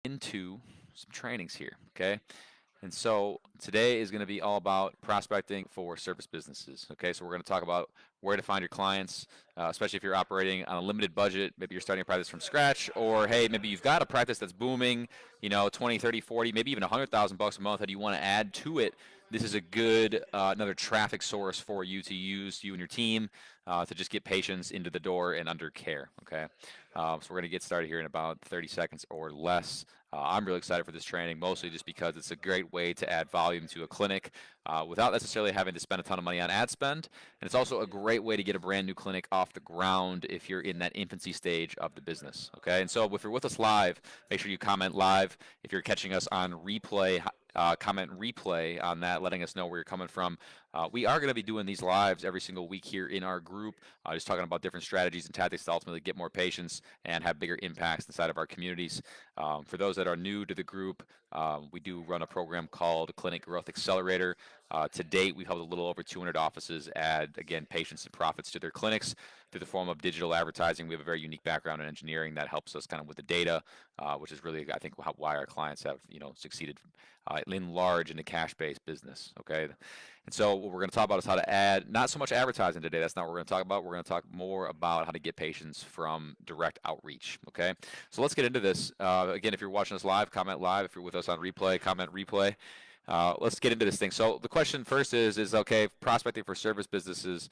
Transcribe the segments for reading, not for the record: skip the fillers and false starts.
into some trainings here, okay? And so today is going to be all about prospecting for service businesses. Okay, so we're going to talk about where to find your clients, especially if you're operating on a limited budget. Maybe you're starting a practice from scratch, or hey, maybe you've got a practice that's booming, 20, 30, 40, maybe even $100,000 a month, and you want to add to it. This is a good another traffic source for you to use, you and your team, to just get patients into the door and under care. Okay, so we're going to get started here in about 30 seconds or less. I'm really excited for this training, mostly just because it's a great way to add volume to a clinic without necessarily having to spend a ton of money on ad spend. And it's also a great way to get a brand new clinic off the ground if you're in that infancy stage of the business. Okay, and so if you're with us live, make sure you comment live. If you're catching us on replay, comment replay on that, letting us know where you're coming from. We are going to be doing these lives every single week here in our group, just talking about different strategies and tactics to ultimately get more patients and have bigger impacts inside of our communities. For those that are new to the group, we do run a program called Clinic Growth Accelerator. To date, we've helped a little over 200 offices add, again, patients and profits to their clinics through the form of digital advertising. We have a very unique background in engineering that helps us kind of with the data, which is really, I think, why our clients have, succeeded in large in the cash-based business. Okay, and so what we're going to talk about is how to add, not so much advertising today. That's not what we're going to talk about. We're going to talk more about how to get patients from direct outreach. Okay, so let's get into this. Again, if you're watching us live, comment live. If you're with us on replay, comment replay. Let's get into this thing. So the question first is okay, prospecting for service businesses.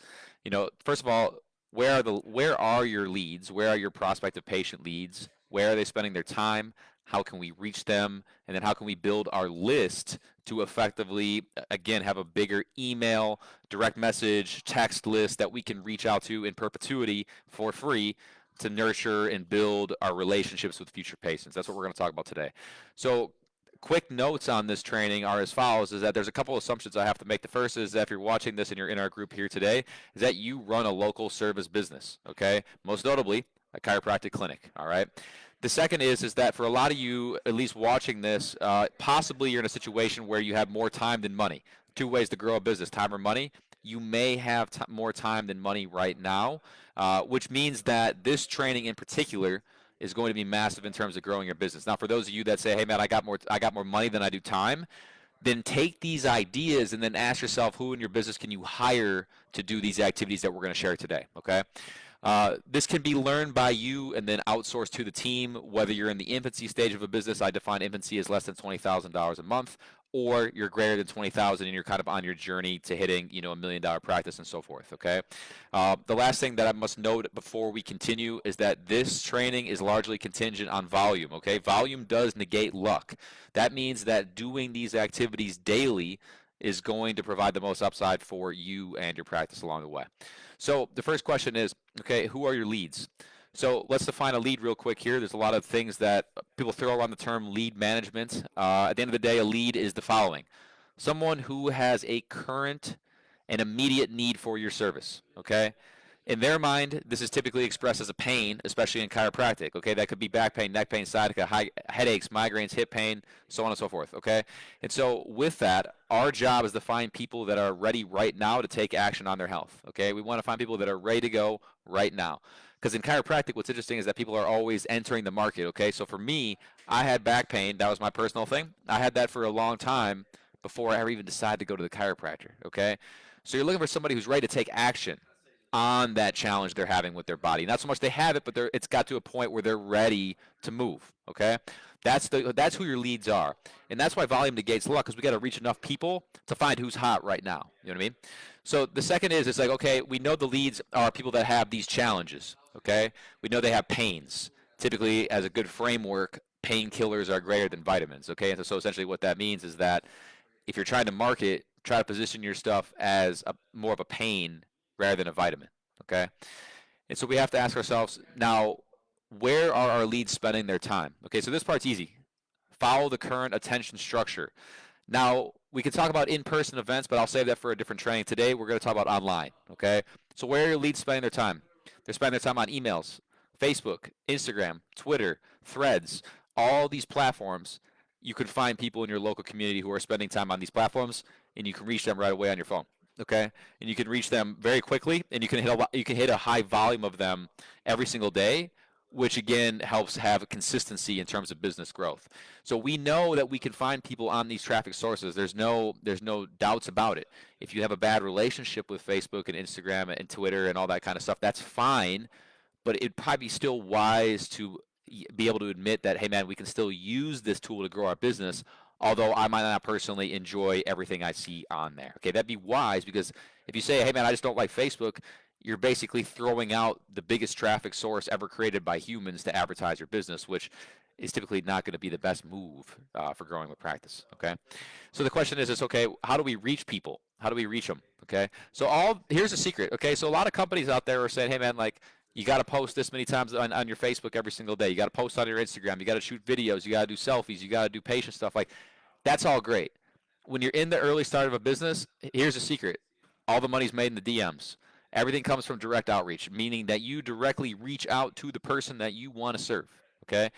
First of all, where are your leads? Where are your prospective patient leads? Where are they spending their time? How can we reach them? And then how can we build our list to effectively, again, have a bigger email, direct message, text list that we can reach out to in perpetuity for free to nurture and build our relationships with future patients. That's what we're going to talk about today. So quick notes on this training are as follows, is that there's a couple assumptions I have to make. The first is that if you're watching this and you're in our group here today, is that you run a local service business, okay? Most notably, a chiropractic clinic, all right? The second is that for a lot of you, at least watching this, possibly you're in a situation where you have more time than money. Two ways to grow a business, time or money. You may have more time than money right now, which means that this training in particular is going to be massive in terms of growing your business. Now, for those of you that say, "Hey, man, I got more money than I do time," then take these ideas and then ask yourself, who in your business can you hire to do these activities that we're going to share today? Okay. This can be learned by you and then outsourced to the team, whether you're in the infancy stage of a business. I define infancy as less than $20,000 a month, or you're greater than 20,000 and you're kind of on your journey to hitting, $1 million practice and so forth. Okay. The last thing that I must note before we continue is that this training is largely contingent on volume. Okay. Volume does negate luck. That means that doing these activities daily is going to provide the most upside for you and your practice along the way. So the first question is, okay, who are your leads? So let's define a lead real quick here. There's a lot of things that people throw around the term lead management. At the end of the day, a lead is the following: someone who has a current and immediate need for your service, okay? In their mind, this is typically expressed as a pain, especially in chiropractic, okay? That could be back pain, neck pain, sciatica, headaches, migraines, hip pain, so on and so forth, okay? And so with that, our job is to find people that are ready right now to take action on their health, okay? We want to find people that are ready to go right now. Because in chiropractic, what's interesting is that people are always entering the market, okay? So for me, I had back pain. That was my personal thing. I had that for a long time before I ever even decided to go to the chiropractor, okay? So you're looking for somebody who's ready to take action on that challenge they're having with their body. Not so much they have it, but it's got to a point where they're ready to move. Okay, that's who your leads are, and that's why volume negates luck, because we got to reach enough people to find who's hot right now. You know what I mean? So the second is, it's like, okay, we know the leads are people that have these challenges. Okay, we know they have pains. Typically, as a good framework, painkillers are greater than vitamins. Okay, and so essentially what that means is that if you're trying to market, try to position your stuff as more of a pain rather than a vitamin, okay? And so we have to ask ourselves now, where are our leads spending their time? Okay, so this part's easy. Follow the current attention structure. Now, we can talk about in-person events, but I'll save that for a different training. Today, we're going to talk about online, okay? So where are your leads spending their time? They're spending their time on emails, Facebook, Instagram, Twitter, Threads, all these platforms. You can find people in your local community who are spending time on these platforms, and you can reach them right away on your phone. Okay, and you can reach them very quickly, and you can hit a high volume of them every single day which again helps have consistency in terms of business growth. So we know that we can find people on these traffic sources. There's no doubts about it. If you have a bad relationship with Facebook and Instagram and Twitter and all that kind of stuff, that's fine, but it'd probably be still wise to be able to admit that, hey man, we can still use this tool to grow our business, although I might not personally enjoy everything I see on there. Okay, that'd be wise, because if you say, hey man, I just don't like Facebook, you're basically throwing out the biggest traffic source ever created by humans to advertise your business, which is typically not going to be the best move for growing with practice. Okay, so the question is, okay, how do we reach people? How do we reach them? Okay, so here's a secret. Okay, so a lot of companies out there are saying, hey man, like, you got to post this many times on your Facebook every single day. You got to post on your Instagram. You got to shoot videos. You got to do selfies. You got to do patient stuff. Like, that's all great. When you're in the early start of a business, here's a secret. All the money's made in the DMs. Everything comes from direct outreach, meaning that you directly reach out to the person that you want to serve. Okay?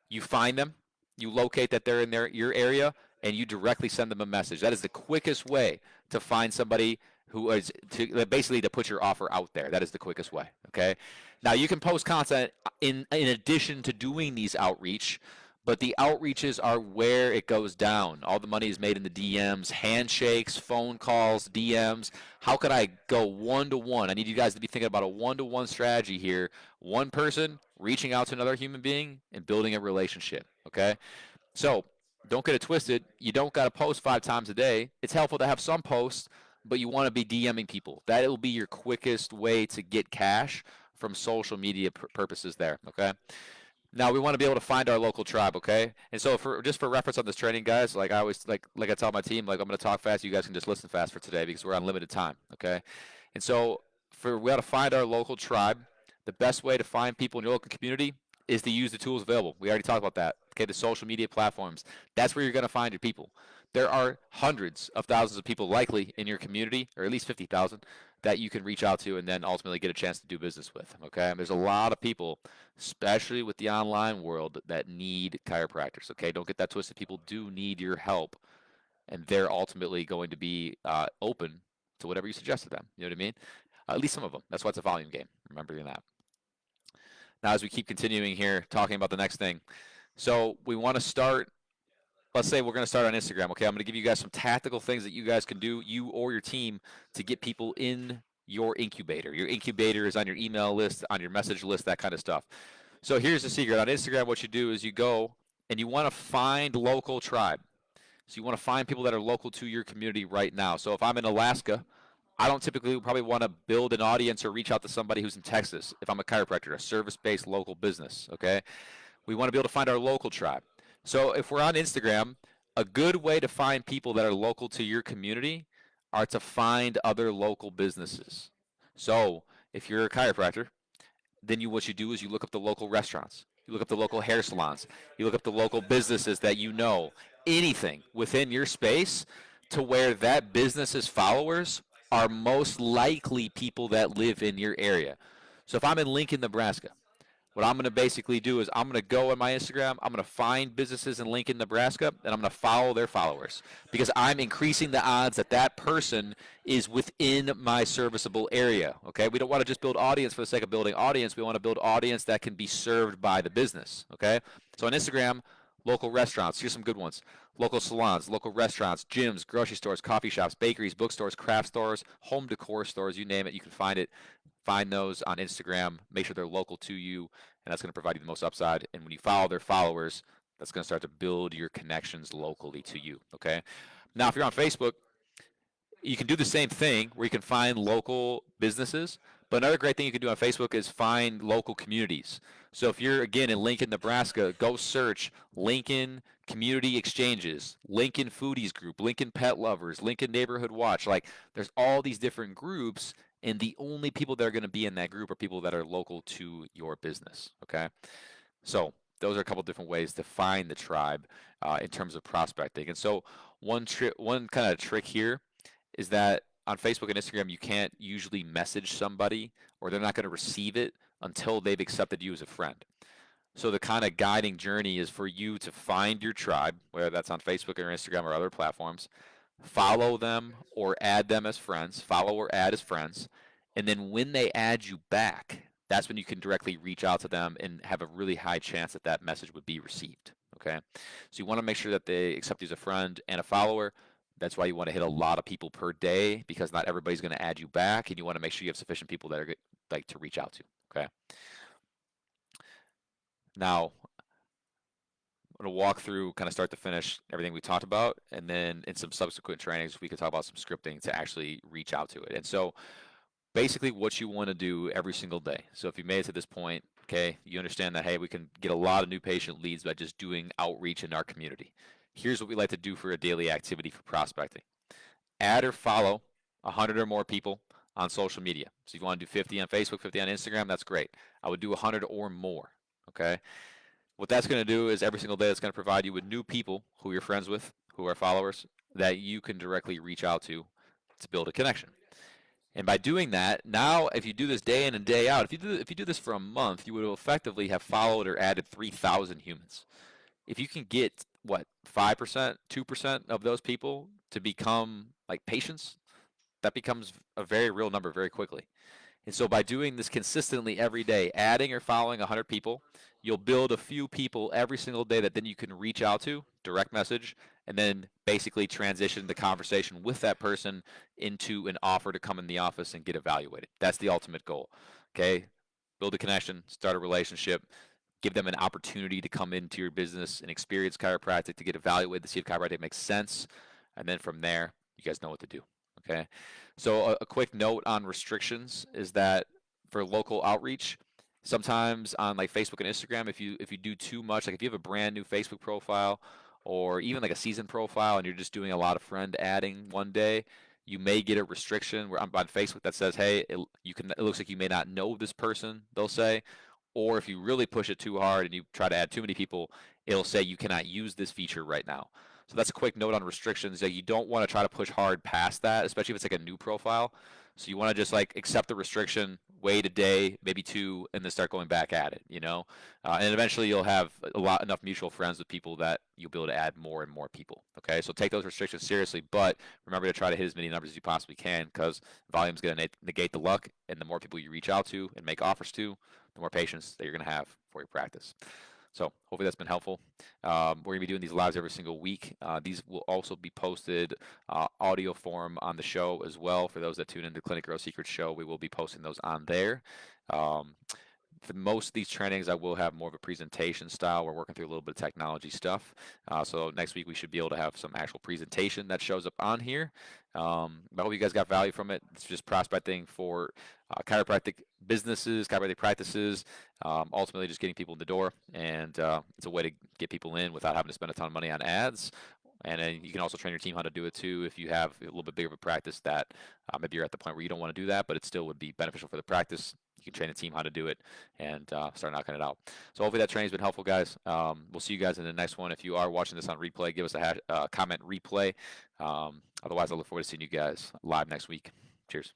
You find them, you locate that they're in your area, and you directly send them a message. That is the quickest way to find somebody who is basically to put your offer out there. That is the quickest way. Okay? Now you can post content in addition to doing these outreach, but the outreaches are where it goes down. All the money is made in the DMs, handshakes, phone calls, DMs. How could I go one-to-one? I need you guys to be thinking about a one-to-one strategy here. One person reaching out to another human being and building a relationship, okay? So don't get it twisted. You don't got to post 5 times a day. It's helpful to have some posts, but you want to be DMing people. That will be your quickest way to get cash from social media purposes there, okay? Now we want to be able to find our local tribe, okay? And so just for reference on this training, guys, like I always like I tell my team, like, I'm going to talk fast, you guys can just listen fast for today because we're on limited time, okay? And so we got to find our local tribe. The best way to find people in your local community is to use the tools available. We already talked about that. Okay, the social media platforms. That's where you're going to find your people. There are hundreds of thousands of people likely in your community, or at least 50,000, that you can reach out to and then ultimately get a chance to do business with. Okay, and there's a lot of people, especially with the online world, that need chiropractors. Okay, don't get that twisted. People do need your help, and they're ultimately going to be open to whatever you suggest to them. You know what I mean? At least some of them. That's why it's a volume game. Remembering that. Now, as we keep continuing here, talking about the next thing. So we want to start, let's say we're going to start on Instagram. Okay, I'm going to give you guys some tactical things that you guys can do, you or your team, to get people in your incubator. Your incubator is on your email list, on your message list, that kind of stuff. So here's the secret. On Instagram, what you do is you go and you want to find local tribe. So you want to find people that are local to your community right now. So if I'm in Alaska, I don't typically probably want to build an audience or reach out to somebody who's in Texas if I'm a chiropractor, a service-based local business, okay? We want to be able to find our local tribe. So if we're on Instagram, a good way to find people that are local to your community are to find other local businesses. So if you're a chiropractor, then what you do is you look up the local restaurants. You look up the local hair salons. You look up the local businesses that you know. Anything within your space to where that business's followers are most likely people that live in your area. So if I'm in Lincoln, Nebraska, what I'm going to basically do is I'm going to go on my Instagram, I'm going to find businesses in Lincoln, Nebraska, and I'm going to follow their followers because I'm increasing the odds that that person is within my serviceable area, okay? We don't want to just build audience for the sake of building audience. We want to build audience that can be served by the business, okay? So on Instagram, local restaurants, here's some good ones. Local salons, local restaurants, gyms, grocery stores, coffee shops, bakeries, bookstores, craft stores, home decor stores, you name it, you can find it. Find those on Instagram. Make sure they're local to you, and that's going to provide you the most upside. And when you follow their followers, that's going to start to build your connections locally to you, okay? Now, if you're on Facebook, you can do the same thing where you can find local businesses, but another great thing you can do on Facebook is find local communities. So if you're, again, in Lincoln, Nebraska, go search Lincoln Community Exchanges, Lincoln Foodies Group, Lincoln Pet Lovers, Lincoln Neighborhood Watch. Like, there's all these different groups, and the only people that are going to be in that group are people that are local to your business, okay? So those are a couple different ways to find the tribe in terms of prospecting. And so one kind of trick here is that on Facebook and Instagram, you can't usually message somebody or they're not going to receive it until they've accepted you as a friend. So the kind of guiding journey is for you to find your tribe, whether that's on Facebook or Instagram or other platforms, follow them or add them as friends, follow or add as friends, and then when they add you back, that's when you can directly reach out to them and have a really high chance that that message would be received. Okay, so you want to make sure that they accept you as a friend and a follower. That's why you want to hit a lot of people per day, because not everybody's going to add you back, and you want to make sure you have sufficient people that are like to reach out to. Okay. Now, I'm going to walk through kind of start to finish everything we talked about, and then in some subsequent trainings, we can talk about some scripting to actually reach out to it. And so basically what you want to do every single day. So if you made it to this point, okay, you understand that, hey, we can get a lot of new patient leads by just doing outreach in our community. Here's what we like to do for a daily activity for prospecting. Add or follow 100 or more people on social media. So if you want to do 50 on Facebook, 50 on Instagram, that's great. I would do 100 or more, okay? What that's going to do is every single day it's going to provide you with new people who you're friends with, who are followers, that you can directly reach out to build a connection. And by doing that, now if you do this day in and day out, if you do this for a month, you would effectively have followed or added 3,000 humans. If you can get what 5%, 2% of those people to become like patients, that becomes a very real number very quickly. And so by doing this consistently every day, adding or following 100 people, you'll build a few people every single day that then you can reach out to, direct message, and then basically transition the conversation with that person into an offer to come in the office and get evaluated. That's the ultimate goal. Okay? Build a connection, start a relationship, give them an opportunity to come into your business and experience chiropractic, to get evaluated, to see if chiropractic makes sense, and then from there, you guys know what to do. Okay? So a quick note on restrictions is that for local outreach, sometimes on like Facebook and Instagram, if you do too much, like if you have a brand new Facebook profile or even like a season profile and you're just doing a lot of friend adding one day, you may get a restriction where on Facebook that says, hey, it looks like you may not know this person, they'll say. Or if you really push it too hard and you try to add too many people, it'll say you cannot use this feature right now. So that's a quick note on restrictions. That you don't want to try to push hard past that, especially if it's like a new profile. So you want to just like accept the restriction, wait a day, maybe two, and then start going back at it, you know? And eventually you'll have enough mutual friends with people that you'll be able to add more and more people, okay? So take those restrictions seriously, but remember to try to hit as many numbers as you possibly can, because volume's going to negate the luck, and the more people you reach out to and make offers to, the more patients that you're going to have for your practice. So hopefully that's been helpful. We're going to be doing these lives every single week. These will also be posted audio form on the show as well. For those that tune into Clinic Grow Secrets show, we will be posting those on there. For most of these trainings, I will have more of a presentation style. We're working through a little bit of technology stuff. So next week we should be able to have some actual presentation that shows up on here. I hope you guys got value from it. It's just prospecting for chiropractic businesses, chiropractic practices, ultimately just getting people in the door. And it's a way to get people in without having to spend a ton of money on ads. And then you can also train your team how to do it too if you have a little bit bigger of a practice that maybe you're at the point where you don't want to do that, but it still would be beneficial for the practice. You can train a team how to do it and start knocking it out. So hopefully that training's been helpful, guys. We'll see you guys in the next one. If you are watching this on replay, give us a comment replay. Otherwise, I look forward to seeing you guys live next week. Cheers.